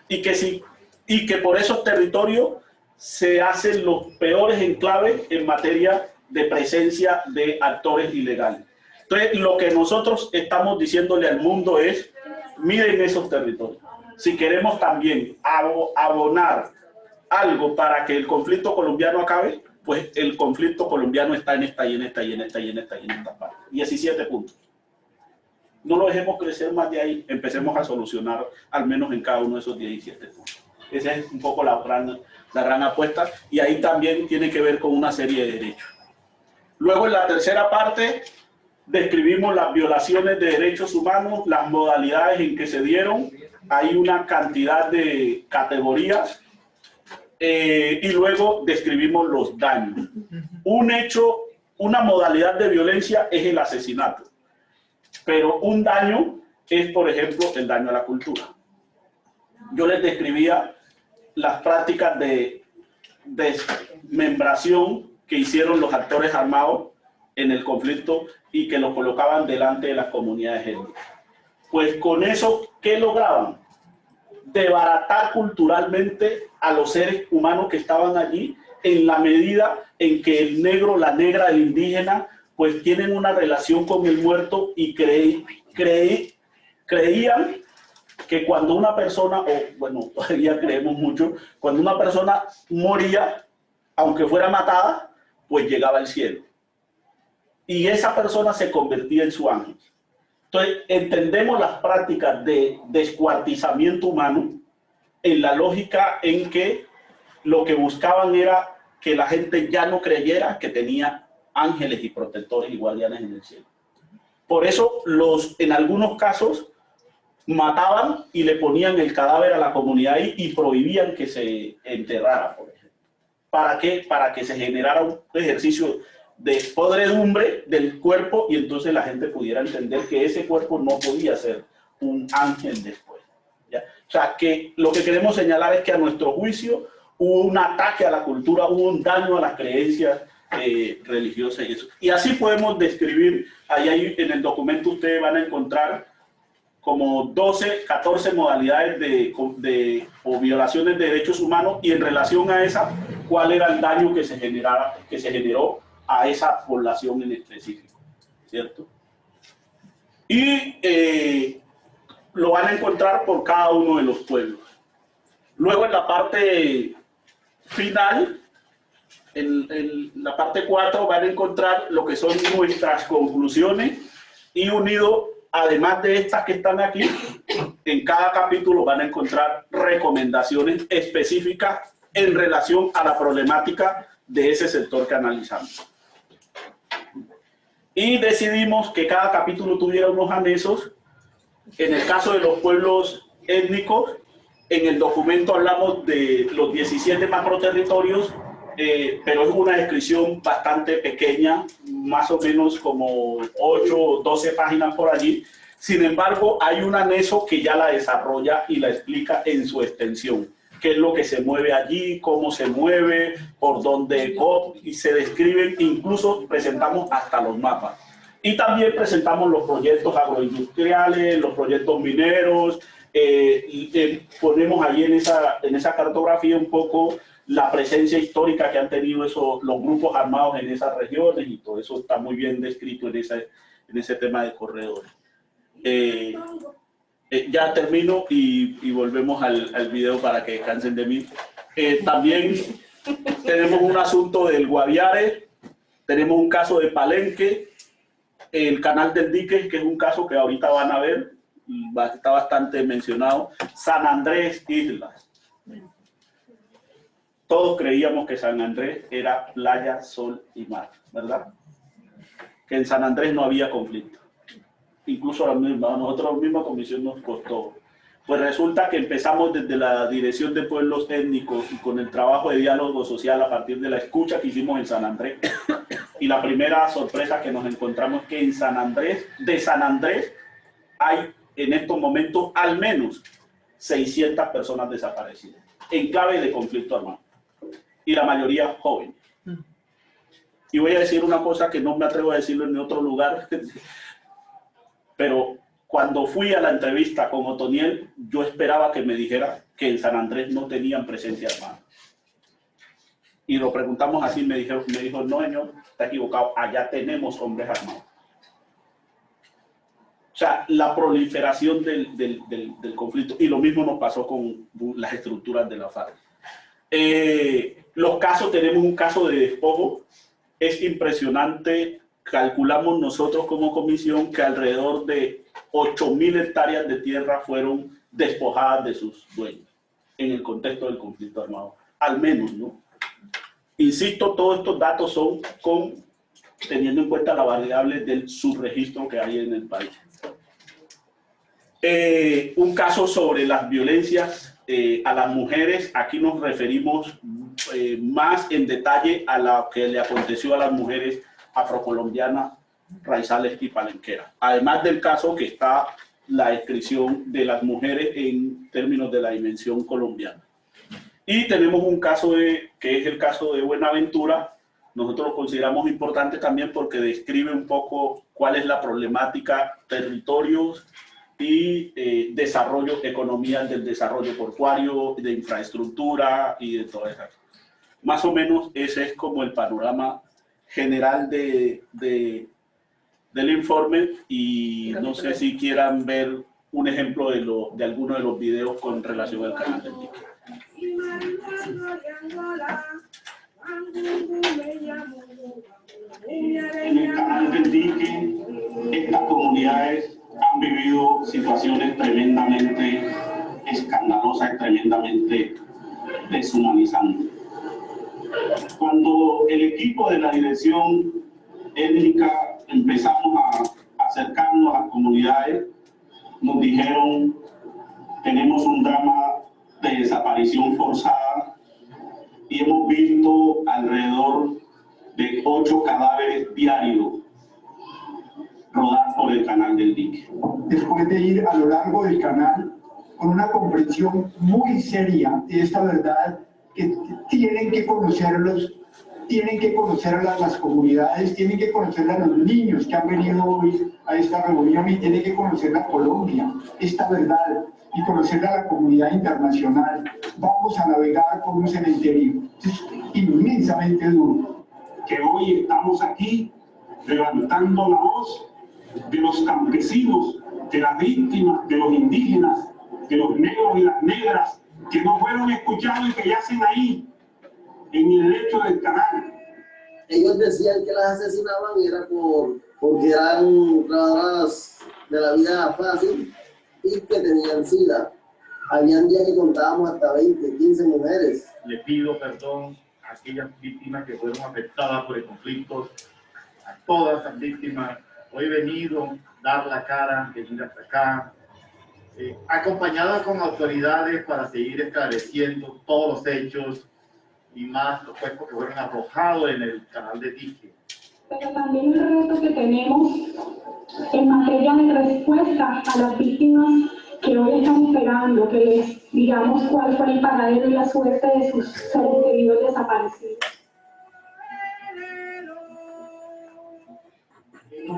Y que por esos territorios se hacen los peores enclaves en materia de presencia de actores ilegales. Entonces, lo que nosotros estamos diciéndole al mundo es, miren esos territorios. Si queremos también abonar algo para que el conflicto colombiano acabe, pues el conflicto colombiano está en esta y en esta y en esta y en esta y en esta parte. 17 puntos. No lo dejemos crecer más de ahí, empecemos a solucionar al menos en cada uno de esos 17 puntos. Esa es un poco la gran apuesta, y ahí también tiene que ver con una serie de derechos. Luego, en la tercera parte, describimos las violaciones de derechos humanos, las modalidades en que se dieron. Hay una cantidad de categorías, y luego describimos los daños. Un hecho, una modalidad de violencia es el asesinato, pero un daño es, por ejemplo, el daño a la cultura. Yo les describía las prácticas de desmembración que hicieron los actores armados en el conflicto y que los colocaban delante de las comunidades étnicas. Pues con eso, ¿qué lograban? Desbaratar culturalmente a los seres humanos que estaban allí, en la medida en que el negro, la negra, el indígena, pues tienen una relación con el muerto y creían que cuando una persona, o bueno, todavía creemos mucho, cuando una persona moría, aunque fuera matada, pues llegaba al cielo. Y esa persona se convertía en su ángel. Entonces, entendemos las prácticas de descuartizamiento humano en la lógica en que lo que buscaban era que la gente ya no creyera que tenía ángeles y protectores y guardianes en el cielo. Por eso, en algunos casos, mataban y le ponían el cadáver a la comunidad y prohibían que se enterrara, por ejemplo. ¿Para qué? Para que se generara un ejercicio de podredumbre del cuerpo, y entonces la gente pudiera entender que ese cuerpo no podía ser un ángel después, ¿ya? O sea, que lo que queremos señalar es que a nuestro juicio hubo un ataque a la cultura, hubo un daño a las creencias religiosas y eso. Y así podemos describir, ahí en el documento ustedes van a encontrar como 12, 14 modalidades o violaciones de derechos humanos, y en relación a esa, cuál era el daño que se generó a esa población en específico, ¿cierto? Y lo van a encontrar por cada uno de los pueblos. Luego, en la parte final, en la parte 4, van a encontrar lo que son nuestras conclusiones, y unido, además de estas que están aquí, en cada capítulo van a encontrar recomendaciones específicas en relación a la problemática de ese sector que analizamos. Y decidimos que cada capítulo tuviera unos anexos. En el caso de los pueblos étnicos, en el documento hablamos de los 17 macroterritorios, pero es una descripción bastante pequeña, más o menos como 8 o 12 páginas por allí. Sin embargo, hay un anexo que ya la desarrolla y la explica en su extensión. Qué es lo que se mueve allí, cómo se mueve, por dónde, y se describen, incluso presentamos hasta los mapas. Y también presentamos los proyectos agroindustriales, los proyectos mineros, ponemos ahí en esa cartografía un poco la presencia histórica que han tenido los grupos armados en esas regiones, y todo eso está muy bien descrito en ese tema de corredores. Ya termino y volvemos al video para que descansen de mí. También tenemos un asunto del Guaviare, tenemos un caso de Palenque, el Canal del Dique, que es un caso que ahorita van a ver, está bastante mencionado, San Andrés Islas. Todos creíamos que San Andrés era playa, sol y mar, ¿verdad? Que en San Andrés no había conflicto. Incluso a nosotros la misma comisión nos costó. Pues resulta que empezamos desde la Dirección de Pueblos Étnicos y con el trabajo de diálogo social a partir de la escucha que hicimos en San Andrés. Y la primera sorpresa que nos encontramos es que en San Andrés, de San Andrés, hay en estos momentos al menos 600 personas desaparecidas en clave de conflicto armado. Y la mayoría jóvenes. Y voy a decir una cosa que no me atrevo a decirlo en otro lugar. Pero cuando fui a la entrevista con Otoniel, yo esperaba que me dijera que en San Andrés no tenían presencia armada. Y lo preguntamos así, me dijo, no señor, está equivocado, allá tenemos hombres armados. O sea, la proliferación del conflicto, y lo mismo nos pasó con las estructuras de la FARC. Los casos, tenemos un caso de despojo, es impresionante, calculamos nosotros como comisión que alrededor de 8.000 hectáreas de tierra fueron despojadas de sus dueños en el contexto del conflicto armado, al menos, ¿no? Insisto, todos estos datos son teniendo en cuenta la variable del subregistro que hay en el país. Un caso sobre las violencias a las mujeres, aquí nos referimos más en detalle a lo que le aconteció a las mujeres afrocolombianas, raizales y palenqueras. Además del caso que está la descripción de las mujeres en términos de la dimensión colombiana. Y tenemos un caso que es el caso de Buenaventura. Nosotros lo consideramos importante también porque describe un poco cuál es la problemática, territorios y desarrollo, economías del desarrollo portuario, de infraestructura y de todo eso. Más o menos ese es como el panorama general del informe, y no sé si quieran ver un ejemplo de alguno de los videos con relación al canal del dique. En el canal del dique, estas comunidades han vivido situaciones tremendamente escandalosas y tremendamente deshumanizantes. Cuando el equipo de la dirección étnica empezamos a acercarnos a las comunidades, nos dijeron: tenemos un drama de desaparición forzada y hemos visto alrededor de 8 cadáveres diarios rodar por el canal del dique. Después de ir a lo largo del canal con una comprensión muy seria de esta verdad, que tienen que conocerlos, tienen que conocer a las comunidades, tienen que conocer a los niños que han venido hoy a esta reunión, y tienen que conocer a Colombia, esta verdad, y conocer a la comunidad internacional. Vamos a navegar por un cementerio inmensamente duro. Que hoy estamos aquí levantando la voz de los campesinos, de las víctimas, de los indígenas, de los negros y las negras que no fueron escuchados y que yacen ahí en el lecho del canal. Ellos decían que las asesinaban y era porque eran trabajadoras de la vida fácil y que tenían SIDA. Habían días que contábamos hasta 20, 15 mujeres. Le pido perdón a aquellas víctimas que fueron afectadas por el conflicto, a todas las víctimas. Hoy he venido a dar la cara, venir hasta acá, acompañada con autoridades para seguir esclareciendo todos los hechos y más los cuerpos que fueron arrojados en el canal de dique. Pero también el reto que tenemos en materia de respuesta a las víctimas que hoy están esperando que les digamos cuál fue el paradero y la suerte de sus seres queridos desaparecidos.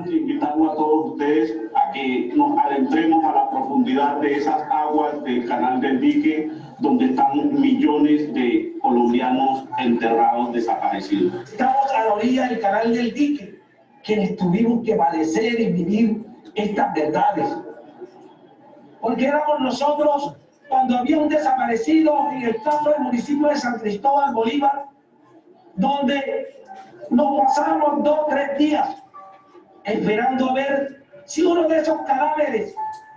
Invitamos a todos ustedes a que nos adentremos a la profundidad de esas aguas del canal del dique, donde están millones de colombianos enterrados, desaparecidos. Estamos a la orilla del canal del dique, quienes tuvimos que padecer y vivir estas verdades. Porque éramos nosotros, cuando había un desaparecido en el caso del municipio de San Cristóbal Bolívar, donde nos pasábamos 2 o 3 días esperando a ver si uno de esos cadáveres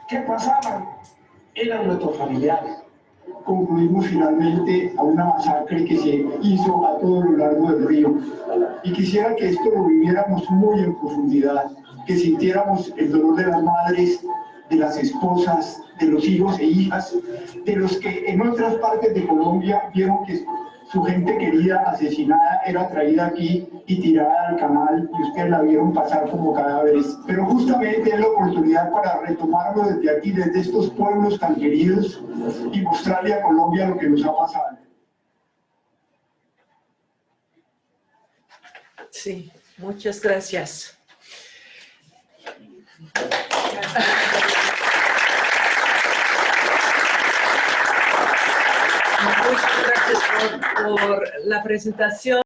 que pasaban eran nuestros familiares. Concluimos finalmente a una masacre que se hizo a todo lo largo del río. Y quisiera que esto lo viviéramos muy en profundidad, que sintiéramos el dolor de las madres, de las esposas, de los hijos e hijas, de los que en otras partes de Colombia vieron que su gente querida asesinada era traída aquí y tirada al canal, y ustedes la vieron pasar como cadáveres. Pero justamente es la oportunidad para retomarlo desde aquí, desde estos pueblos tan queridos, y mostrarle a Colombia lo que nos ha pasado. Sí, muchas gracias. Muchas gracias por la presentación.